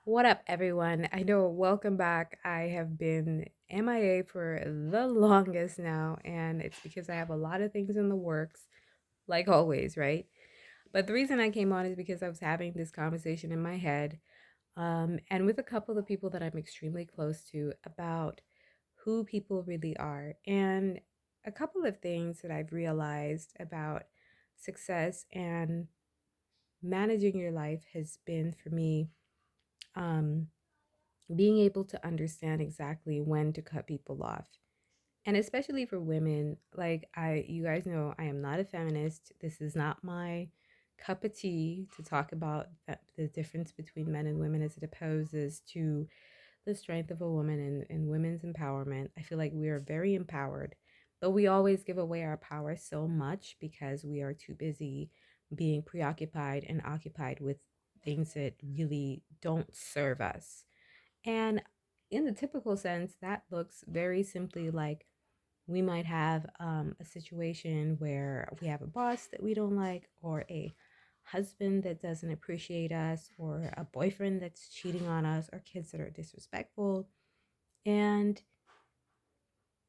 What up, everyone? I know, welcome back. I have been MIA for the longest now, and it's because I have a lot of things in the works, like always, right? But the reason I came on is because I was having this conversation in my head, and with a couple of people that I'm extremely close to about who people really are. And a couple of things that I've realized about success and managing your life has been for me. Um, Being able to understand exactly when to cut people off. And especially for women, like you guys know, I am not a feminist. This is not my cup of tea to talk about the difference between men and women as it opposes to the strength of a woman and women's empowerment. I feel like we are very empowered, but we always give away our power so much because we are too busy being preoccupied and occupied with things that really don't serve us. And in the typical sense, that looks very simply like we might have a situation where we have a boss that we don't like, or a husband that doesn't appreciate us, or a boyfriend that's cheating on us, or kids that are disrespectful. And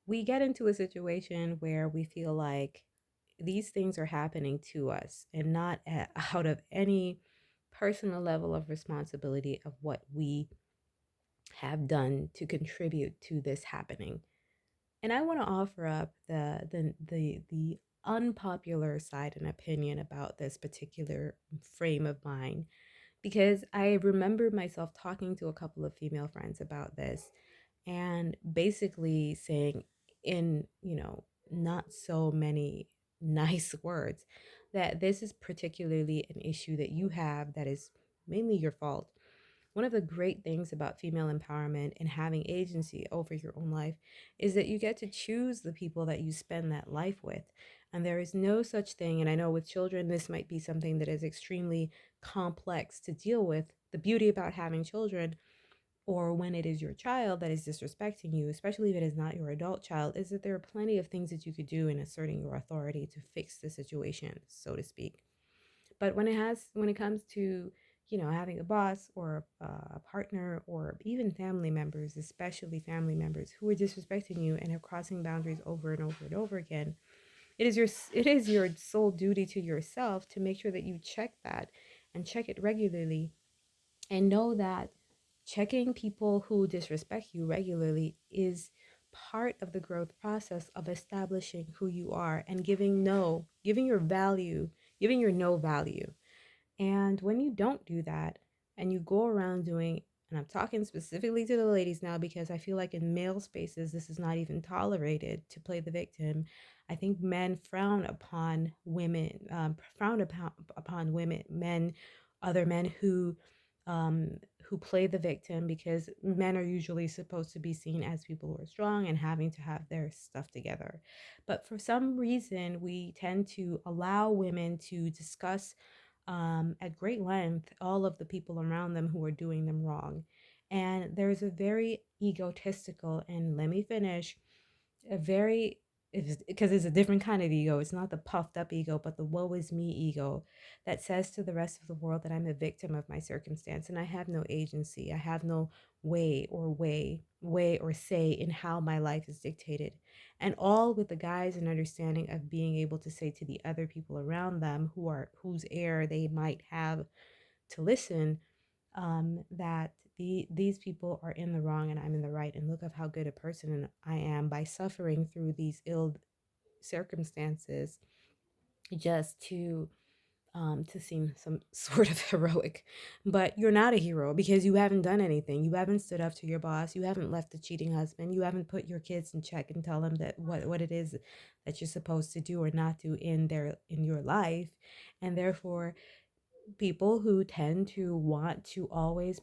we get into a situation where we feel like these things are happening to us and not out of any personal level of responsibility of what we have done to contribute to this happening. And I want to offer up the unpopular side and opinion about this particular frame of mind because I remember myself talking to a couple of female friends about this and basically saying in, not so many nice words that this is particularly an issue that you have that is mainly your fault. One of the great things about female empowerment and having agency over your own life is that you get to choose the people that you spend that life with. And there is no such thing, and I know with children, this might be something that is extremely complex to deal with. The beauty about having children, or when it is your child that is disrespecting you, especially if it is not your adult child, is that there are plenty of things that you could do in asserting your authority to fix the situation, so to speak. But when it comes to, having a boss or a partner or even family members, especially family members who are disrespecting you and are crossing boundaries over and over and over again, it is your sole duty to yourself to make sure that you check that and check it regularly and know that checking people who disrespect you regularly is part of the growth process of establishing who you are and giving your value, giving your no value. And when you don't do that and you go around doing, and I'm talking specifically to the ladies now because I feel like in male spaces, this is not even tolerated to play the victim. I think men frown upon women, upon women, other men who play the victim because men are usually supposed to be seen as people who are strong and having to have their stuff together. But for some reason, we tend to allow women to discuss at great length all of the people around them who are doing them wrong. And there's a very egotistical, and let me finish, a very, because it's a different kind of ego. It's not the puffed up ego, but the woe is me ego that says to the rest of the world that I'm a victim of my circumstance and I have no agency. I have no way or say in how my life is dictated. And all with the guise and understanding of being able to say to the other people around them whose ear they might have to listen, that these people are in the wrong and I'm in the right, and look at how good a person I am by suffering through these ill circumstances just to seem some sort of heroic. But you're not a hero because you haven't done anything. You haven't stood up to your boss. You haven't left the cheating husband. You haven't put your kids in check and tell them that what it is that you're supposed to do or not do in your life. And therefore, people who tend to want to always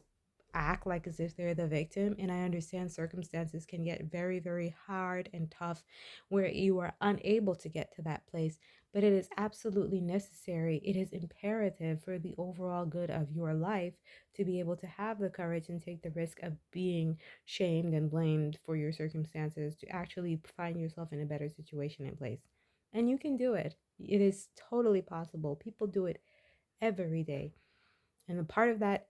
act like as if they're the victim. And I understand circumstances can get very, very hard and tough where you are unable to get to that place. But it is absolutely necessary. It is imperative for the overall good of your life to be able to have the courage and take the risk of being shamed and blamed for your circumstances to actually find yourself in a better situation and place. And you can do it. It is totally possible. People do it every day. And a part of that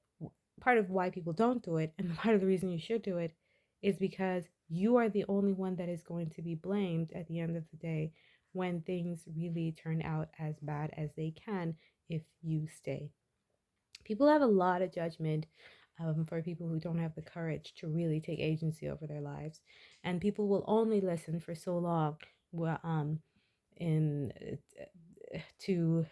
part of why people don't do it, and part of the reason you should do it, is because you are the only one that is going to be blamed at the end of the day when things really turn out as bad as they can if you stay. People have a lot of judgment for people who don't have the courage to really take agency over their lives, and people will only listen for so long. Well, in to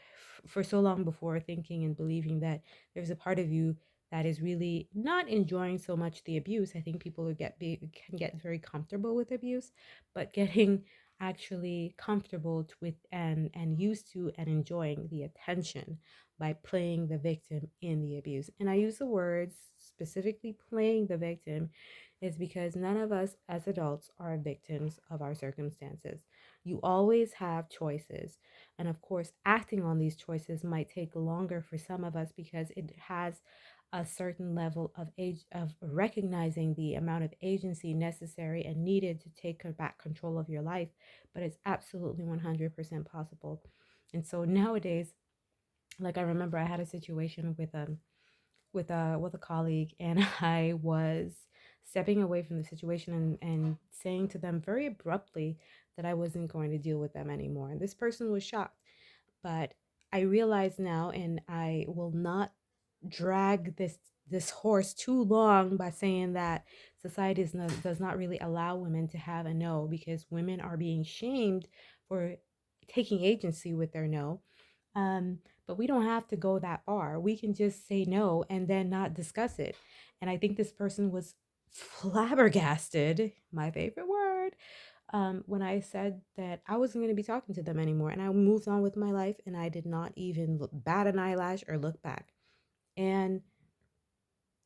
for so long before thinking and believing that there's a part of you that is really not enjoying so much the abuse. I think people who can get very comfortable with abuse, but getting actually comfortable with and used to and enjoying the attention by playing the victim in the abuse. And I use the words specifically playing the victim is because none of us as adults are victims of our circumstances. You always have choices. And of course, acting on these choices might take longer for some of us because it has a certain level of age of recognizing the amount of agency necessary and needed to take back control of your life, but it's absolutely 100% possible. And so nowadays, like I remember I had a situation with a colleague, and I was stepping away from the situation and saying to them very abruptly that I wasn't going to deal with them anymore. And this person was shocked. But I realize now, and I will not drag this horse too long by saying that society does not really allow women to have a no, because women are being shamed for taking agency with their no. Um, but we don't have to go that far. We can just say no and then not discuss it. And I think this person was flabbergasted, my favorite word, when I said that I wasn't going to be talking to them anymore. And I moved on with my life, and I did not even bat an eyelash or look back. And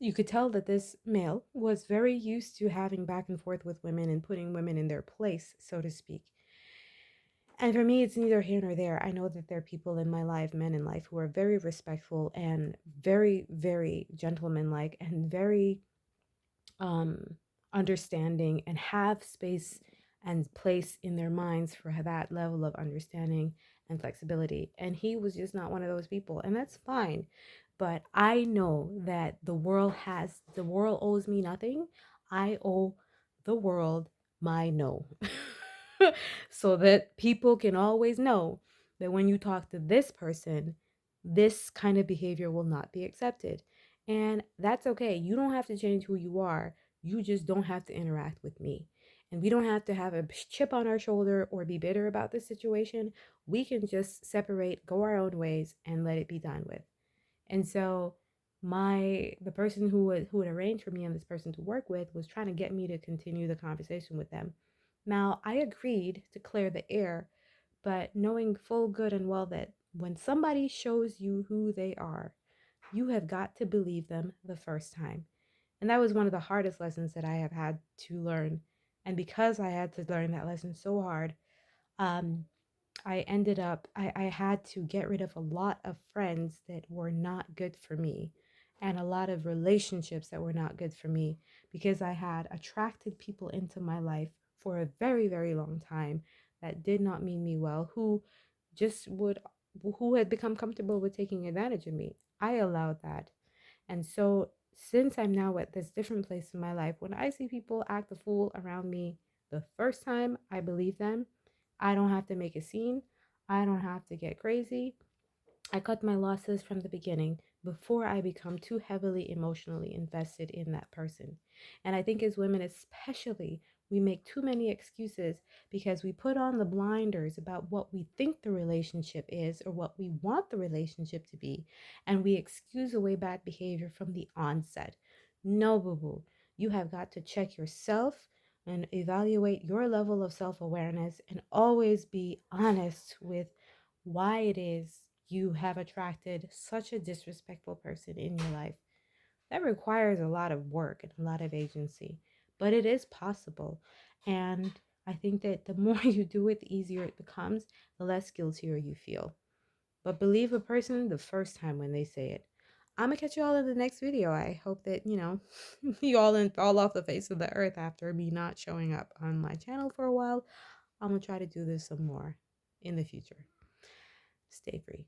you could tell that this male was very used to having back and forth with women and putting women in their place, so to speak. And for me, it's neither here nor there. I know that there are people in my life, men in life, who are very respectful and very, very gentlemanlike and very um, understanding and have space and place in their minds for that level of understanding and flexibility. And he was just not one of those people, and that's fine. But I know that the world owes me nothing. I owe the world my no. So that people can always know that when you talk to this person, this kind of behavior will not be accepted. And that's okay. You don't have to change who you are. You just don't have to interact with me. And we don't have to have a chip on our shoulder or be bitter about the situation. We can just separate, go our own ways, and let it be done with. And so the person who had arranged for me and this person to work with was trying to get me to continue the conversation with them. Now, I agreed to clear the air, but knowing full good and well that when somebody shows you who they are, you have got to believe them the first time. And that was one of the hardest lessons that I have had to learn. And because I had to learn that lesson so hard, um, I had to get rid of a lot of friends that were not good for me and a lot of relationships that were not good for me because I had attracted people into my life for a very, very long time that did not mean me well, just would, who had become comfortable with taking advantage of me. I allowed that. And so, since I'm now at this different place in my life, when I see people act a fool around me the first time, I believe them. I don't have to make a scene. I don't have to get crazy. I cut my losses from the beginning before I become too heavily emotionally invested in that person. And I think as women, especially, we make too many excuses because we put on the blinders about what we think the relationship is or what we want the relationship to be. And we excuse away bad behavior from the onset. No, boo boo. You have got to check yourself and evaluate your level of self awareness and always be honest with why it is you have attracted such a disrespectful person in your life. That requires a lot of work and a lot of agency, but it is possible. And I think that the more you do it, the easier it becomes, the less guiltier you feel. But believe a person the first time when they say it. I'm gonna catch you all in the next video. I hope that, you all fall off the face of the earth after me not showing up on my channel for a while. I'm gonna try to do this some more in the future. Stay free.